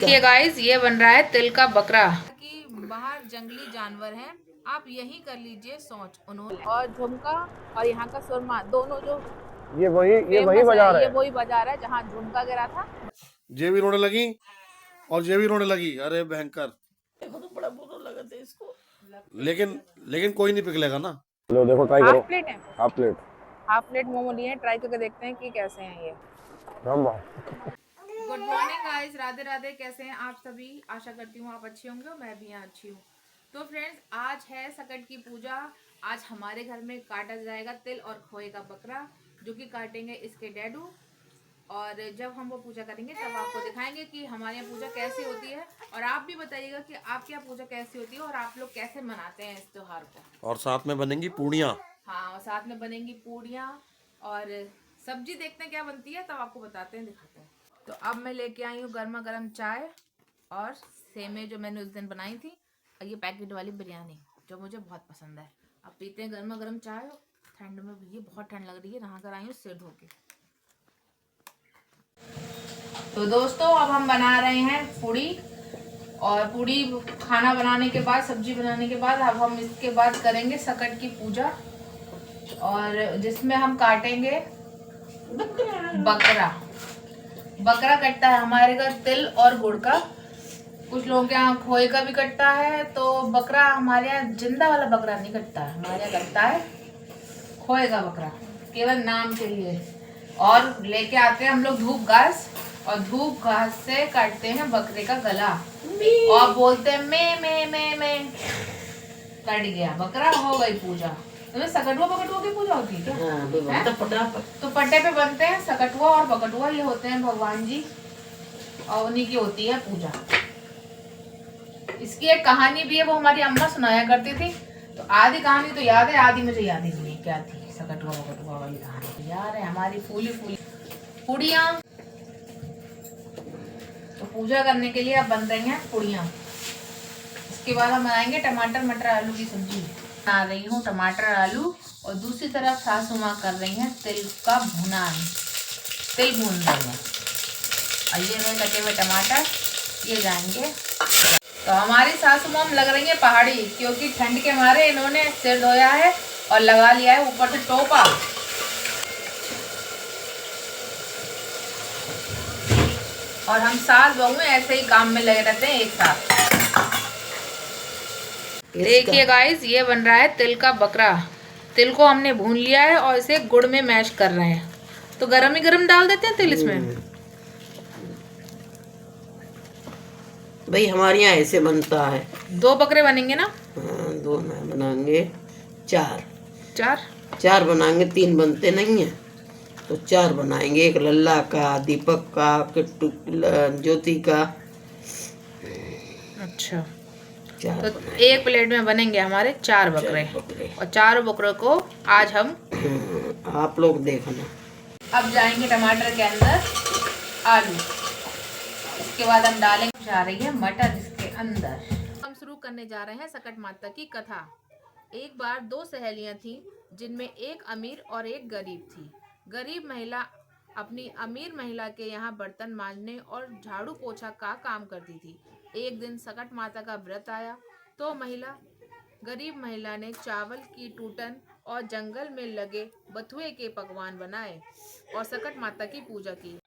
देखिए गाइस, ये बन रहा है तिल का बकरा। कि बाहर जंगली जानवर हैं, आप यही कर लीजिए सोच। उन्होंने और झुमका और यहाँ का सुरमा दोनों जो ये वही फेमस है, बाजार ये है। वही बाजार है जहाँ झुमका गिरा था। जे भी रोने लगी और जे भी रोने लगी, अरे भयंकर। देखो तो बड़ा बुरा लगा था इसको। लेकिन लेकिन कोई नहीं पिघलेगा ना। लो देखो, ट्राई हाफ करो। प्लेट है, half plate. Half plate momo लिए हैं, ट्राई करके देखते हैं कि कैसे हैं ये। हम good morning guys, Radhe Radhe. कैसे हैं आप सभी? आशा करती हूँ आप अच्छे होंगे और मैं भी यहाँ अच्छी हूँ। तो फ्रेंड्स, आज है सकट की पूजा। आज हमारे घर में काटा जाएगा तिल और खोए का बकरा, जो कि काटेंगे इसके डैडू। और जब हम वो पूजा करेंगे तब आपको दिखाएंगे कि हमारे यहाँ पूजा कैसी होती है। और आप भी बताइएगा कि आपके यहाँ पूजा कैसी होती है और आप लोग कैसे मनाते हैं इस त्योहार को। और साथ में बनेंगी पूड़ियाँ। हाँ, और साथ में बनेंगी पूड़ियाँ और सब्जी। देखते हैं क्या बनती है, तब आपको बताते हैं, दिखाते हैं। तो अब मैं लेके आई हूँ गर्मा गर्म चाय और सेमे जो मैंने उस दिन बनाई थी, और ये पैकेट वाली बिरयानी जो मुझे बहुत पसंद है। अब पीते हैं गर्मा गर्म चाय। ठंड में ये बहुत ठंड लग रही है, नहा कर आई हूँ सिर धो के। तो दोस्तों, अब हम बना रहे हैं पूड़ी। और पूड़ी खाना बनाने के बाद, सब्जी बनाने के बाद, अब हम इसके बाद करेंगे सकट की पूजा, और जिसमें हम काटेंगे बकरा। बकरा कटता है हमारे घर तिल और गुड़ का। कुछ लोगों के यहाँ खोए का भी कटता है। तो बकरा हमारे यहाँ जिंदा वाला बकरा नहीं कटता है, हमारे यहाँ कटता है खोए का बकरा, केवल नाम के लिए। और लेके आते हैं हम लोग धूप घास, और धूप घास से काटते हैं बकरे का गला और बोलते हैं मैं कट गया बकरा, हो गई पूजा। तो सकटुआ बकटुआ की पूजा होती है क्या? हाँ, तो पट्टे पे बनते हैं सकटुआ और बकटुआ, ये होते हैं भगवान जी, और उन्हीं की होती है पूजा। इसकी एक कहानी भी है, वो हमारी अम्मा सुनाया करती थी। तो आधी कहानी तो याद है, आधी मुझे याद ही नहीं क्या थी। सकटुआ बकटुआ वाली कहानी तो याद है। हमारी फूली फूली पूड़ियाँ। तो पूजा करने के लिए अब बन रही हैं पूड़ियाँ। इसके बाद हम बनाएंगे टमाटर मटर आलू की सब्जी। बना रही हूँ टमाटर आलू, और दूसरी तरफ सासू माँ कर रही हैं तिल का भुनान। तिल भून रही हैं, और ये रहे कटे हुए टमाटर, ये जाएंगे। तो हमारी सासू माँ लग रही है पहाड़ी, क्योंकि ठंड के मारे इन्होंने सिर धोया है और लगा लिया है ऊपर से टोपा। और हम सास बहू ऐसे ही काम में लगे रहते हैं एक साथ। देखिए गाइस, ये बन रहा है तिल का बकरा। तिल को हमने भून लिया है और इसे गुड़ में मैश कर रहे हैं। तो गरम ही गरम डाल देते हैं तिल इसमें। भाई हमारे यहाँ ऐसे बनता है। 2 बकरे बनेंगे ना? हाँ, 2 ना बनाएंगे, 4 4 बनाएंगे, 3 बनते नहीं है तो 4 बनाएंगे। एक लल्ला का, दीपक का, किट्टू, ज्योति का। अच्छा, 4 तो बनाएंगे। एक प्लेट में बनेंगे हमारे 4 बकरे। और 4 बकरों को आज हम आप लोग देखना। अब जाएंगे टमाटर के अंदर आलू। इसके बाद हम डालेंगे, जा रही है मटर इसके अंदर। हम शुरू करने जा रहे हैं सकट माता की कथा। एक बार 2 सहेलियां थीं, जिनमें एक अमीर और एक गरीब थी। गरीब महिला अपनी अमीर महिला के यहाँ बर्तन मांजने और झाड़ू पोछा का काम करती थी। एक दिन सकट माता का व्रत आया, तो गरीब महिला ने चावल की टूटन और जंगल में लगे बथुए के पकवान बनाए और सकट माता की पूजा की।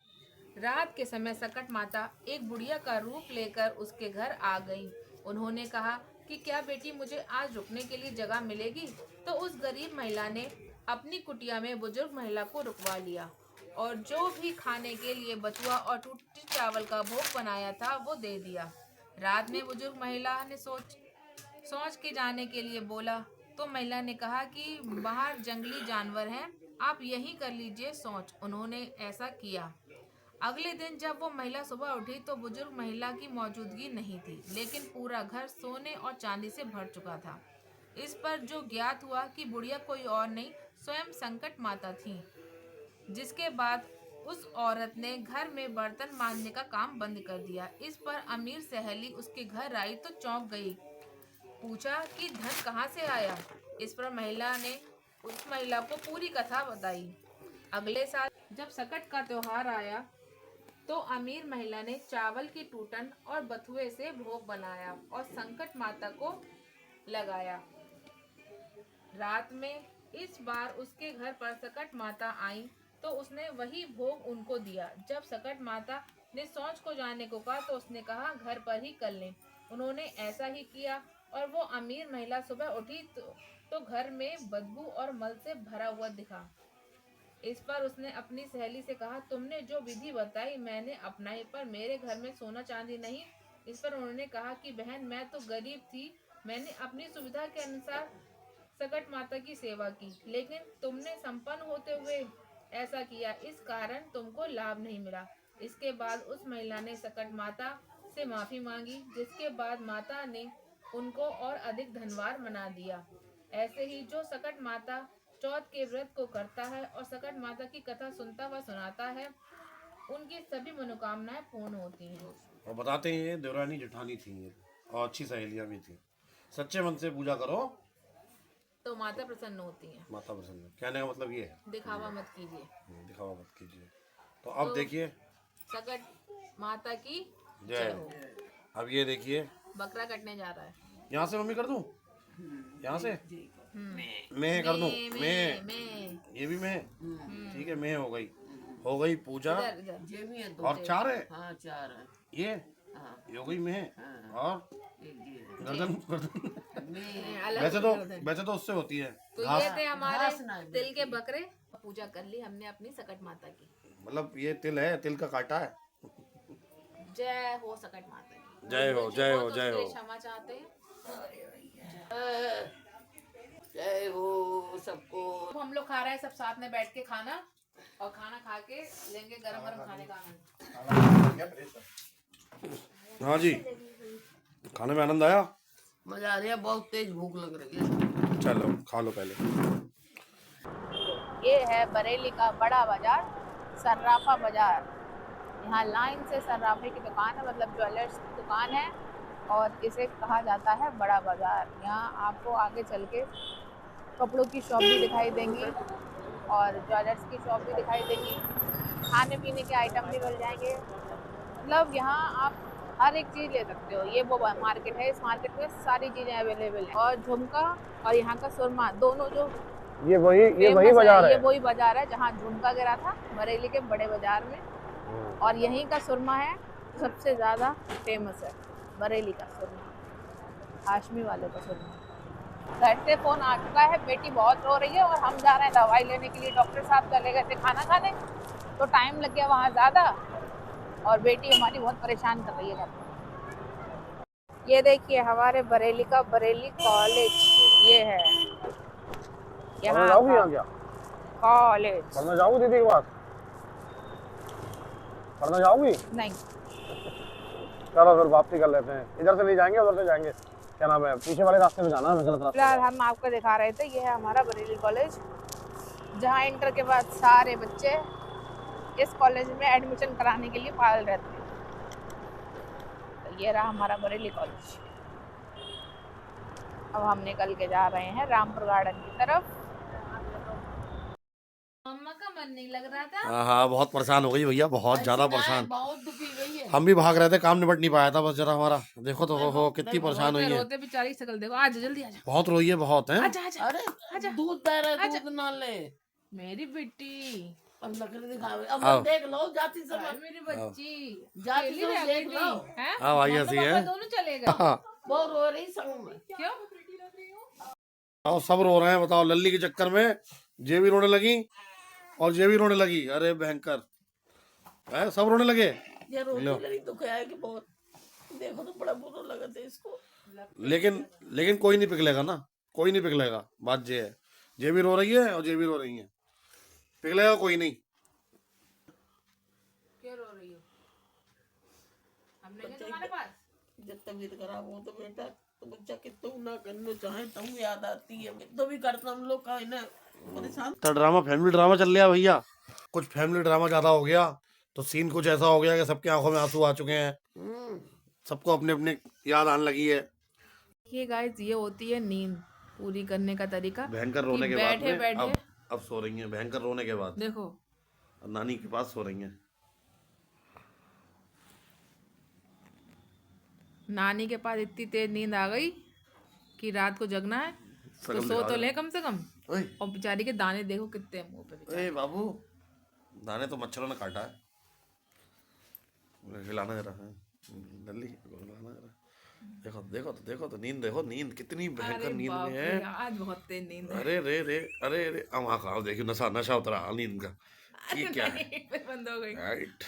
रात के समय सकट माता एक बुढ़िया का रूप लेकर उसके घर आ गईं। उन्होंने कहा कि क्या बेटी, मुझे आज रुकने के लिए जगह मिलेगी? तो उस गरीब महिला ने अपनी कुटिया में बुजुर्ग महिला को रुकवा लिया, और जो भी खाने के लिए बथुआ और टूटी चावल का भोग बनाया था वो दे दिया। रात में बुजुर्ग महिला ने सोच के जाने के लिए बोला, तो महिला ने कहा कि बाहर जंगली जानवर हैं, आप यहीं कर लीजिए सोच। उन्होंने ऐसा किया। अगले दिन जब वो महिला सुबह उठी तो बुजुर्ग महिला की मौजूदगी नहीं थी, लेकिन पूरा घर सोने और चांदी से भर चुका था। इस पर जो ज्ञात हुआ कि बुढ़िया कोई और नहीं, स्वयं संकट माता थी। जिसके बाद उस औरत ने घर में बर्तन मांजने का काम बंद कर दिया। इस पर अमीर सहेली उसके घर आई तो चौंक गई। पूछा कि धन कहाँ से आया? इस पर महिला ने उस महिला को पूरी कथा बताई। अगले साल जब सकट का त्योहार आया तो अमीर महिला ने चावल की टूटन और बथुए से भोग बनाया और संकट माता को लगाया। रात में इस बार उसके घर पर सकट माता आई तो उसने वही भोग उनको दिया। जब सकट माता ने सौंच को जाने को कहा तो उसने कहा घर पर ही कर लें। उन्होंने ऐसा ही किया और वो अमीर महिला सुबह उठी तो घर में बदबू और मल से भरा हुआ दिखा। इस पर उसने अपनी सहेली से कहा, तुमने जो विधि बताई मैंने अपनाई, पर मेरे घर में सोना चांदी नहीं। इस पर उन्होंने कहा कि बहन, मैं तो गरीब थी, मैंने अपनी सुविधा के अनुसार सकट माता की सेवा की, लेकिन तुमने संपन्न होते हुए ऐसा किया, इस कारण तुमको लाभ नहीं मिला। इसके बाद उस महिला ने सकट माता से माफी मांगी, जिसके बाद माता ने उनको और अधिक धनवान बना दिया। ऐसे ही जो सकट माता चौथ के व्रत को करता है और सकट माता की कथा सुनता व सुनाता है, उनकी सभी मनोकामनाएं पूर्ण होती हैं। और बताते हैं ये देवरानी जेठानी थी ये, और अच्छी सहेलियां भी थी। सच्चे मन से पूजा करो तो माता प्रसन्न होती हैं। माता प्रसन्न। कहने का मतलब ये है, दिखावा मत कीजिए। दिखावा मत कीजिए। तो अब देखिए, सकट माता की जय जय हो। हो। अब ये देखिए, बकरा कटने जा रहा है। यहाँ से मम्मी कर दूं, यहाँ से मैं कर दूं, मैं ये भी मैं, ठीक है, मैं हो गई पूजा। इधर इधर ये भी है, दो और चार है, हाँ 4 है। ये हाँ, ये हो गई मैं, और एक ये है। गर्दन मैं वैसे तो उससे होती है तो घास। ये थे हमारे घास ना है, तिल के बकरे। पूजा कर ली हमने अपनी सकट माता की। मतलब ये तिल है, तिल का काटा है। जय हो सकट माता की। जय हो, जय हो, तो जय उसके लिए हो। क्षमा चाहते हैं। जय हो सबको। अब हम लोग खा रहे हैं सब साथ में बैठ के खाना, और खाना खा के लेंगे गरम गरम खाने का आनंद। हाँ जी, खाने में आनंद आया। मजा आ रहा है, बहुत तेज भूख लग रही है। चलो खा लो पहले। ये है बरेली का बड़ा बाजार, सर्राफा बाजार। यहाँ लाइन से सर्राफे की दुकान है, मतलब ज्वेलर्स की दुकान है, और इसे कहा जाता है बड़ा बाजार। यहाँ आपको आगे चल के कपड़ों की शॉप भी दिखाई देंगी और ज्वेलर्स की शॉप भी दिखाई देंगी। खाने पीने के आइटम भी मिल जाएंगे। मतलब यहाँ आप हर एक चीज़ ले सकते हो। ये वो मार्केट है, इस मार्केट में सारी चीज़ें अवेलेबल हैं। और झुमका और यहाँ का सुरमा, दोनों जो ये वही बाजार है। ये वही बाजार है जहाँ झुमका गिरा था, बरेली के बड़े बाजार में। और यहीं का सुरमा है सबसे ज़्यादा फेमस है, बरेली का सुरमा, हाशमी वाले का सुरमा। घर से फ़ोन आ चुका है, बेटी बहुत रो रही है और हम जा रहे हैं दवाई लेने के लिए। डॉक्टर साहब चले गए थे खाना खाने, तो टाइम लग गया वहाँ ज़्यादा, और बेटी हमारी बहुत परेशान कर रही है घर पे। ये देखिए हमारे बरेली का बरेली कॉलेज, ये है यहाँ क्या कॉलेज। पढ़ना जाऊँ दीदी के पास? पढ़ना जाऊँगी? नहीं, चलो फिर वापसी कर लेते हैं। इधर से नहीं जाएंगे, उधर से जाएंगे। क्या नाम है, पीछे वाले रास्ते में जाना है, गलत रास्ते। फिलहाल हम आपको दिखा रहे थे, ये है हमारा बरेली कॉलेज, जहाँ इंटर के बाद सारे बच्चे इस कॉलेज में एडमिशन कराने के लिए पागल रहते हैं। तो ये रहा हमारा बरेली कॉलेज। अब हम निकल के जा रहे हैं रामपुर गार्डन की तरफ। मम्मा का मन नहीं लग रहा था। हाँ, बहुत परेशान हो गई भैया, बहुत ज्यादा परेशान। बहुत दुखी गई है। हम भी भाग रहे थे, काम निपट नहीं पाया था बस जरा हमारा। देखो तो हो कितनी परेशान हुई है। रोते बेचारी शकल देखो। आज जल्दी आजा। बहुत रोई है, बहुत है। आजा आजा। अरे आजा। दूध दे रहे, दूध ना ले। मेरी बेटी, अब लकड़ी दिखावे, अब देख लो जाती समय। मेरी बच्ची जाती अकेली समय रह देख गई लो। थी, हैं? हाँ भाई, ऐसी पापा है। दोनों चले गए। हाँ, बहुत रो रही संग में। क्यों? और सब रो रहे हैं, बताओ। लल्ली के चक्कर में जे भी रोने लगी और जे भी रोने लगी। अरे भयंकर है, सब रोने लगे। ये रोती लगी दुख है कि बहुत, देखो तो बड़ा बुरा लगा था इसको। लेकिन कोई नहीं पिघलेगा ना, कोई नहीं पिघलेगा। बात ये है, जे भी रो रही है और जे भी रो रही है, पिघलेगा कोई नहीं। क्यों रो रही हो? हमने क्या तुम्हारे पास? जब तबीयत खराब हो तो बेटा, तो बच्चा कितना ना करना चाहे तो याद आती है। तो भी करता हम लोग का है ना, परेशान। तो ड्रामा, फैमिली ड्रामा चल रहा भैया। कुछ फैमिली ड्रामा ज्यादा हो गया तो सीन कुछ ऐसा हो गया कि सबके आंखों में आंसू आ चुके हैं। सबको अपने अपने याद आने लगी है। ये गाइस, ये होती है नींद पूरी करने का तरीका। भयंकर रोने के बाद में बैठे अब सो रही हैं। भयंकर रोने के बाद देखो, नानी के पास सो रही हैं। नानी के पास इतनी तेज नींद आ गई कि रात को जगना है तो सो तो ले कम से कम। ओए और बेचारी के दाने देखो कितने हैं मुंह पे बेचारी। ओए बाबू, दाने तो मच्छरों ने काटा है। हिलाना जरा है नल्ली, हिलाना जरा। देखो तो नींद देखो, नींद कितनी भयंकर अरे नींद बाप में रे, है। आज बहुत तेज नींद है। अरे अब वहाँ खाओ, देखियो नशा नशा उतरा नींद का। ये क्या है? नहीं, फिर बंद हो गई। राइट।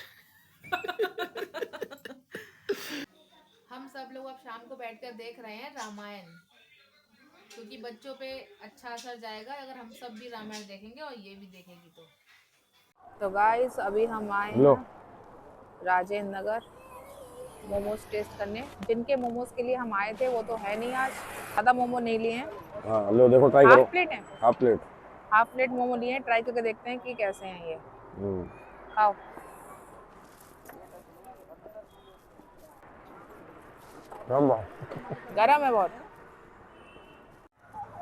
हम सब लोग अब शाम को बैठकर देख रहे हैं रामायण, क्योंकि बच्चों पे अच्छा असर जाएगा अगर हम सब भी रामायण देखेंगे और ये भी देखेंगी तो गाइस अभी हम आए हैं राजेंद्र नगर मोमोज टेस्ट करने। जिनके मोमोज के लिए हम आए थे वो तो है नहीं आज, ज़्यादा मोमो नहीं लिए हैं। हाँ लो देखो, ट्राई करो। हाफ प्लेट है, half plate. Half plate momo लिए हैं, ट्राई करके देखते हैं कि कैसे हैं ये। खाओ। गरम है बहुत।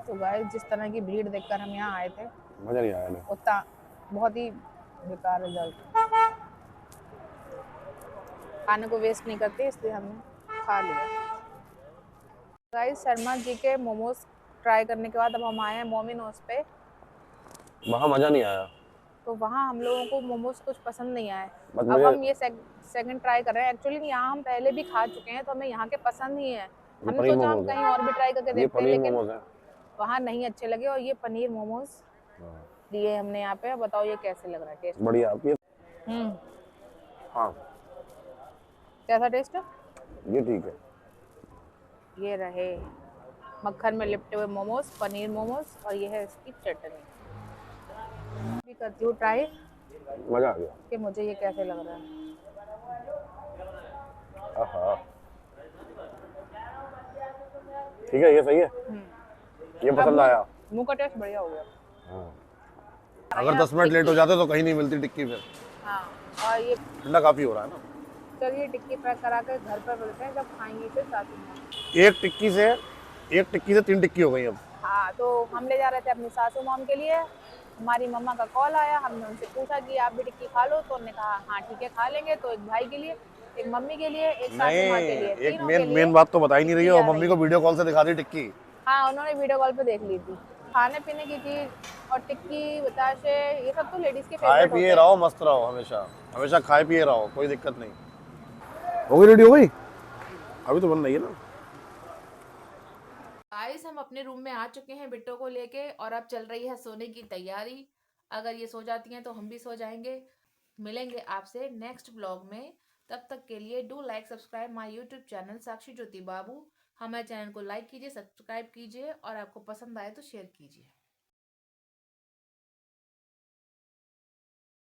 तो गाइस जिस तरह की भीड़ देखकर हम यहाँ आए थे, मजा नहीं आया ना। उतना बहुत ही बेकार रिजल्ट। खाने को वेस्ट नहीं करते इसलिए हमने खा लिया। गाइस शर्मा जी के मोमोज ट्राई करने के बाद अब हम आए हैं मोमिनोज पे। वहाँ मजा नहीं आया। तो वहाँ हम लोगों को मोमोज कुछ पसंद नहीं आए। अब हम ये सेकंड ट्राई कर रहे हैं। एक्चुअली यहाँ हम पहले भी खा चुके हैं तो हमें यहाँ के पसंद ही है। हमने सोचा हम कहीं और भी ट्राई करके देखते हैं, लेकिन वहाँ नहीं अच्छे लगे। और ये पनीर मोमोज लिए हमने यहाँ पे। बताओ ये कैसे लग रहा है टेस्ट? बढ़िया। हाँ कैसा टेस्ट है? ये ठीक है। ये रहे मक्खन में लिपटे हुए मोमोज, पनीर मोमोज, और ये है इसकी चटनी। भी करती हूँ ट्राई, मजा आ गया कि मुझे ये कैसे लग रहा है। ठीक है, ये सही है। ये पसंद आया। मुंह का टेस्ट बढ़िया हो गया। अगर 10 मिनट लेट हो जाते तो कहीं नहीं मिलती टिक्की फिर। हाँ, और ये ठंडा काफी हो रहा है ना। चलिए टिक्की पैक करा कर घर पर मिलते हैं जब खाएंगे फिर साथ में। एक टिक्की से 3 टिक्की हो गई अब। हाँ, तो हम ले जा रहे थे अपनी सासू मॉम के लिए। हमारी मम्मा का कॉल आया, हमने उनसे पूछा कि आप भी टिक्की खा लो, तो उन्होंने कहा हाँ ठीक है खा लेंगे। तो एक भाई के लिए, एक मम्मी के लिए, एक सासू माँ के लिए, एक मेन बात तो बता ही नहीं रही है। और मम्मी को वीडियो कॉल से दिखा दी टिक्की। हाँ, उन्होंने वीडियो कॉल पे देख ली थी। खाने पीने की चीज और टिक्की, बताशे, ये सब तो लेडीज के खाए फेवरेट पिए रहो, मस्त रहो, हमेशा खाए पिए रहो, कोई दिक्कत नहीं। हो गई रेडी? हो गई? अभी तो बन रही है ना। गाइस हम अपने रूम में आ चुके हैं बिट्टो को लेके, और अब चल रही है सोने की तैयारी। अगर ये सो जाती हैं तो हम भी सो जाएंगे। मिलेंगे आपसे नेक्स्ट ब्लॉग में। तब तक के लिए do like subscribe my YouTube channel Sakshi Jyoti Babu. हमारे चैनल को लाइक कीजिए, सब्सक्राइब कीजिए, और आपको पसंद आए तो शेयर कीजिए।